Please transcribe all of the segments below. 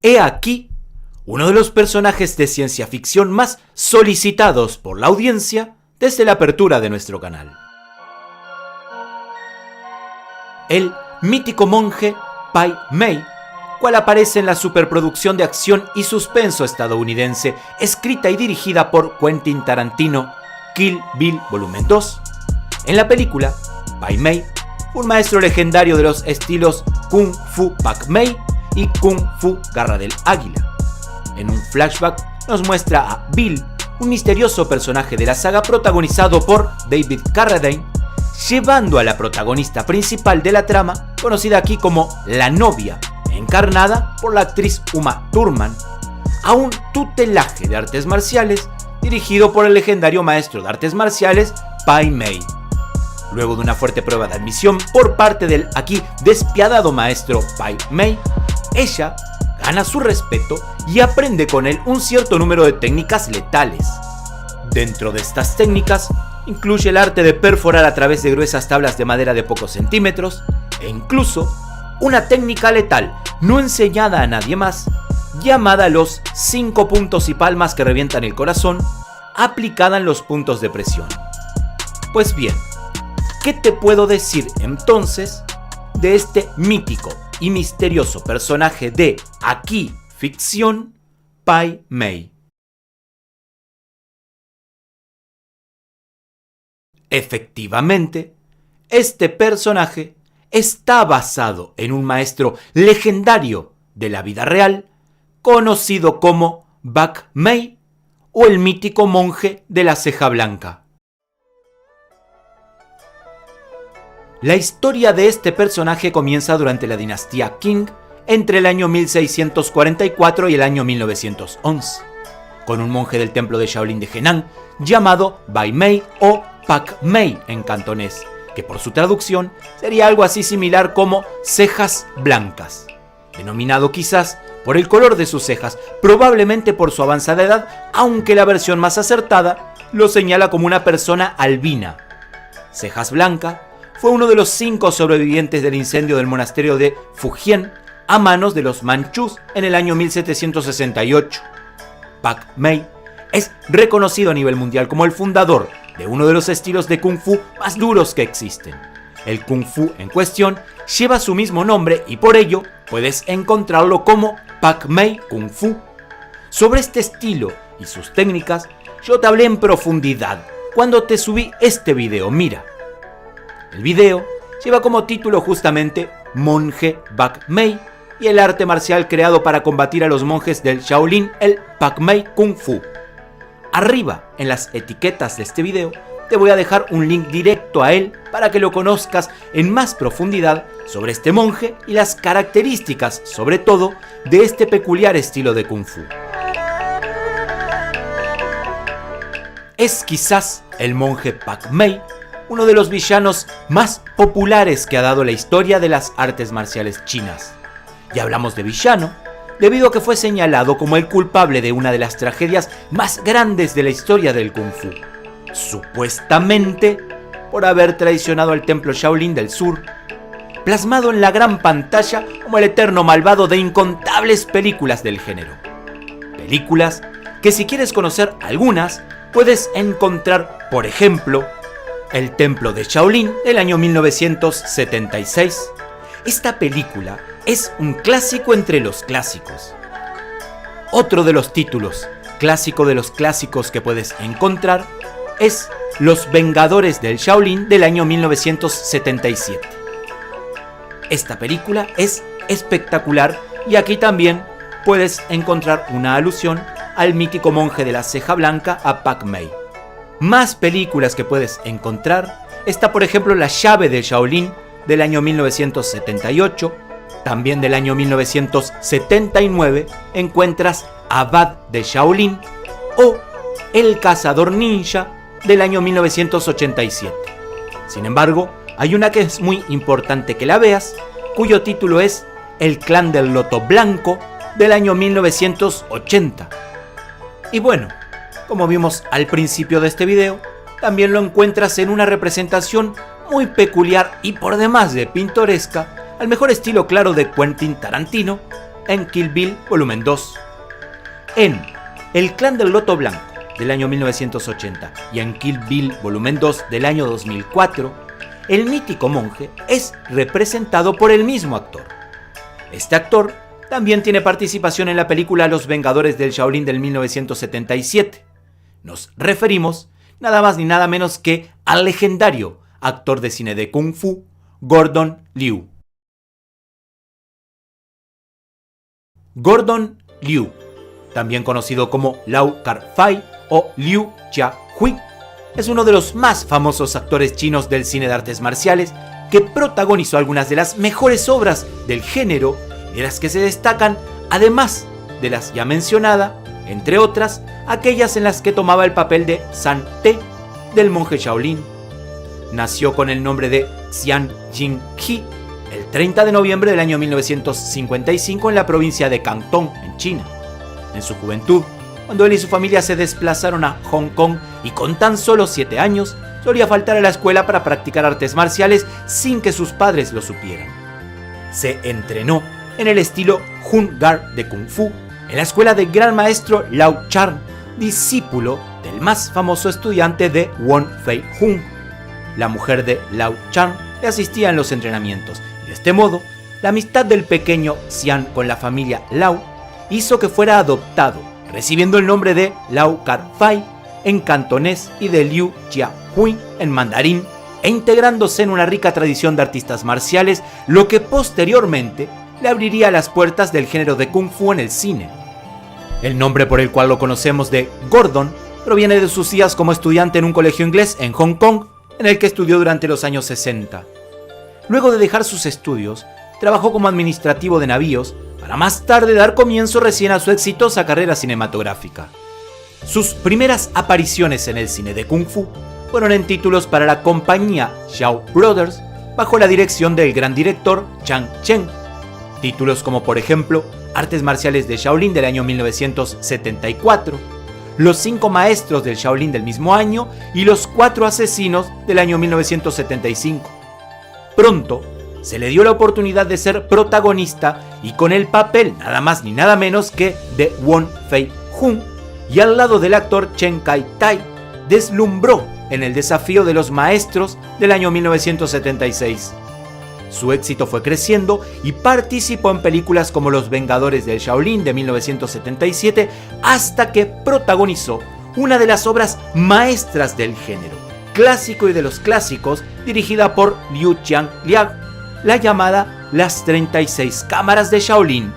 He aquí uno de los personajes de ciencia ficción más solicitados por la audiencia desde la apertura de nuestro canal. El mítico monje Pai Mei, cual aparece en la superproducción de acción y suspenso estadounidense escrita y dirigida por Quentin Tarantino, Kill Bill Volumen 2. En la película, Pai Mei, un maestro legendario de los estilos Kung Fu Pak Mei y Kung Fu Garra del Águila. En un flashback nos muestra a Bill, un misterioso personaje de la saga protagonizado por David Carradine, llevando a la protagonista principal de la trama, conocida aquí como la novia, encarnada por la actriz Uma Thurman, a un tutelaje de artes marciales dirigido por el legendario maestro de artes marciales Pai Mei. Luego de una fuerte prueba de admisión por parte del aquí despiadado maestro Pai Mei, ella gana su respeto y aprende con él un cierto número de técnicas letales. Dentro de estas técnicas incluye el arte de perforar a través de gruesas tablas de madera de pocos centímetros e incluso una técnica letal no enseñada a nadie más, llamada los 5 puntos y palmas que revientan el corazón, aplicada en los puntos de presión. Pues bien, ¿qué te puedo decir entonces de este mítico y misterioso personaje de aquí ficción, Pai Mei? Efectivamente, este personaje está basado en un maestro legendario de la vida real, conocido como Bak Mei o el mítico monje de la ceja blanca. La historia de este personaje comienza durante la dinastía Qing, entre el año 1644 y el año 1911, con un monje del templo de Shaolin de Henan llamado Bai Mei o Pak Mei en cantonés, que por su traducción sería algo así similar como cejas blancas, denominado quizás por el color de sus cejas, probablemente por su avanzada edad, aunque la versión más acertada lo señala como una persona albina. Cejas Blanca fue uno de los 5 sobrevivientes del incendio del monasterio de Fujian a manos de los manchús en el año 1768. Pak Mei es reconocido a nivel mundial como el fundador de uno de los estilos de Kung Fu más duros que existen. El Kung Fu en cuestión lleva su mismo nombre y por ello puedes encontrarlo como Pak Mei Kung Fu. Sobre este estilo y sus técnicas yo te hablé en profundidad cuando te subí este video, mira. El video lleva como título justamente Monje Bak Mei y el arte marcial creado para combatir a los monjes del Shaolin, el Pak Mei Kung Fu. Arriba, en las etiquetas de este video, te voy a dejar un link directo a él para que lo conozcas en más profundidad sobre este monje y las características, sobre todo, de este peculiar estilo de Kung Fu. Es quizás el monje Pak Mei uno de los villanos más populares que ha dado la historia de las artes marciales chinas. Y hablamos de villano debido a que fue señalado como el culpable de una de las tragedias más grandes de la historia del Kung Fu, supuestamente por haber traicionado al templo Shaolin del sur, plasmado en la gran pantalla como el eterno malvado de incontables películas del género. Películas que, si quieres conocer algunas, puedes encontrar, por ejemplo, El Templo de Shaolin del año 1976. Esta película es un clásico entre los clásicos. Otro de los títulos clásico de los clásicos que puedes encontrar es Los Vengadores del Shaolin del año 1977. Esta película es espectacular y aquí también puedes encontrar una alusión al mítico monje de la ceja blanca, a Pak Mei. Más películas que puedes encontrar está, por ejemplo, La Llave de Shaolin del año 1978. También del año 1979 encuentras Abad de Shaolin o El Cazador Ninja del año 1987. Sin embargo, hay una que es muy importante que la veas, cuyo título es El Clan del Loto Blanco del año 1980. Y bueno, como vimos al principio de este video, también lo encuentras en una representación muy peculiar y por demás de pintoresca, al mejor estilo claro de Quentin Tarantino, en Kill Bill Volumen 2. En El Clan del Loto Blanco del año 1980 y en Kill Bill Volumen 2 del año 2004, el mítico monje es representado por el mismo actor. Este actor también tiene participación en la película Los Vengadores del Shaolin del 1977. Nos referimos nada más ni nada menos que al legendario actor de cine de Kung Fu, Gordon Liu. Gordon Liu, también conocido como Lau Kar-fai o Liu Jia-hui, es uno de los más famosos actores chinos del cine de artes marciales que protagonizó algunas de las mejores obras del género y de las que se destacan, además de las ya mencionadas, entre otras, aquellas en las que tomaba el papel de San Te, del monje Shaolin. Nació con el nombre de Xian Jing-He el 30 de noviembre del año 1955 en la provincia de Cantón, en China. En su juventud, cuando él y su familia se desplazaron a Hong Kong y con tan solo 7 años, solía faltar a la escuela para practicar artes marciales sin que sus padres lo supieran. Se entrenó en el estilo Hun Gar de Kung Fu en la escuela del gran maestro Lao Chan, discípulo del más famoso estudiante de Won Fei Hung. La mujer de Lao Chan le asistía en los entrenamientos y de este modo, la amistad del pequeño Xian con la familia Lao hizo que fuera adoptado, recibiendo el nombre de Lau Kar-fai en cantonés y de Liu Jia-hui en mandarín, e integrándose en una rica tradición de artistas marciales, lo que posteriormente le abriría las puertas del género de Kung Fu en el cine. El nombre por el cual lo conocemos de Gordon proviene de sus días como estudiante en un colegio inglés en Hong Kong, en el que estudió durante los años 60. Luego de dejar sus estudios, trabajó como administrativo de navíos, para más tarde dar comienzo recién a su exitosa carrera cinematográfica. Sus primeras apariciones en el cine de Kung Fu fueron en títulos para la compañía Shaw Brothers, bajo la dirección del gran director Chang Chen. Títulos como por ejemplo Artes Marciales de Shaolin del año 1974, Los 5 Maestros del Shaolin del mismo año y Los 4 Asesinos del año 1975. Pronto se le dio la oportunidad de ser protagonista y con el papel nada más ni nada menos que de Won Fei Hung, y al lado del actor Chen Kai-tai deslumbró en El Desafío de los Maestros del año 1976. Su éxito fue creciendo y participó en películas como Los Vengadores del Shaolin de 1977 hasta que protagonizó una de las obras maestras del género, clásico y de los clásicos, dirigida por Liu Qiangliang, la llamada Las 36 Cámaras de Shaolin.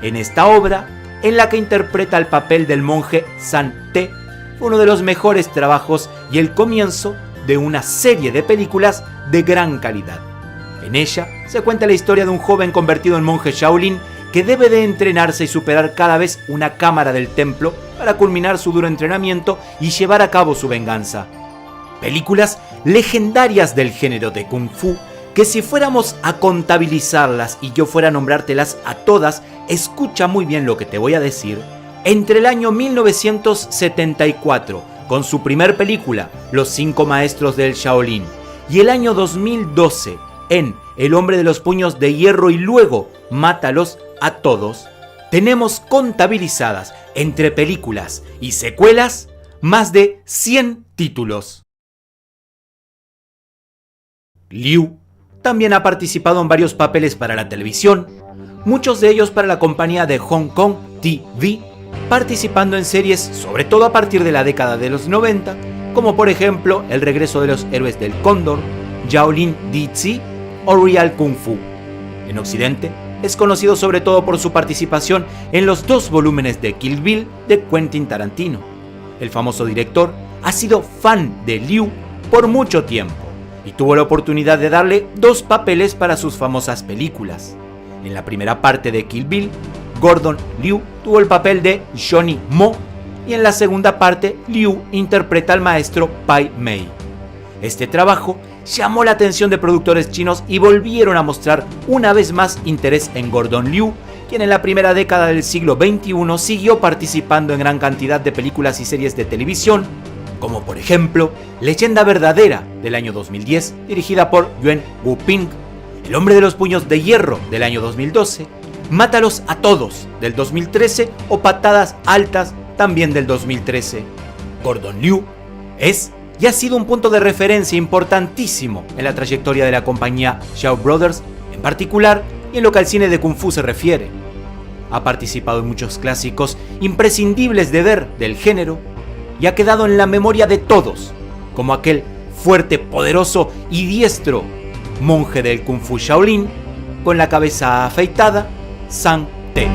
En esta obra, en la que interpreta el papel del monje San Te, fue uno de los mejores trabajos y el comienzo de una serie de películas de gran calidad. En ella se cuenta la historia de un joven convertido en monje Shaolin que debe de entrenarse y superar cada vez una cámara del templo para culminar su duro entrenamiento y llevar a cabo su venganza. Películas legendarias del género de Kung Fu que si fuéramos a contabilizarlas y yo fuera a nombrártelas a todas, escucha muy bien lo que te voy a decir, entre el año 1974, con su primer película, Los 5 Maestros del Shaolin, y el año 2012, en El Hombre de los Puños de Hierro y luego Mátalos a Todos, tenemos contabilizadas entre películas y secuelas más de 100 títulos. Liu también ha participado en varios papeles para la televisión, muchos de ellos para la compañía de Hong Kong TV, participando en series sobre todo a partir de la década de los 90, como por ejemplo El Regreso de los Héroes del Cóndor, Shaolin Di-Zi o Real Kung Fu. En Occidente es conocido sobre todo por su participación en los 2 volúmenes de Kill Bill de Quentin Tarantino. El famoso director ha sido fan de Liu por mucho tiempo y tuvo la oportunidad de darle 2 papeles para sus famosas películas. En la primera parte de Kill Bill, Gordon Liu tuvo el papel de Johnny Mo y en la segunda parte Liu interpreta al maestro Pai Mei. Este trabajo llamó la atención de productores chinos y volvieron a mostrar una vez más interés en Gordon Liu, quien en la primera década del siglo XXI siguió participando en gran cantidad de películas y series de televisión, como por ejemplo Leyenda Verdadera del año 2010, dirigida por Yuen Woo-ping, El Hombre de los Puños de Hierro del año 2012, Mátalos a todos del 2013 o Patadas Altas también del 2013. Gordon Liu es y ha sido un punto de referencia importantísimo en la trayectoria de la compañía Shaw Brothers en particular y en lo que al cine de Kung Fu se refiere. Ha participado en muchos clásicos imprescindibles de ver del género y ha quedado en la memoria de todos como aquel fuerte, poderoso y diestro monje del Kung Fu Shaolin con la cabeza afeitada, Sang Te.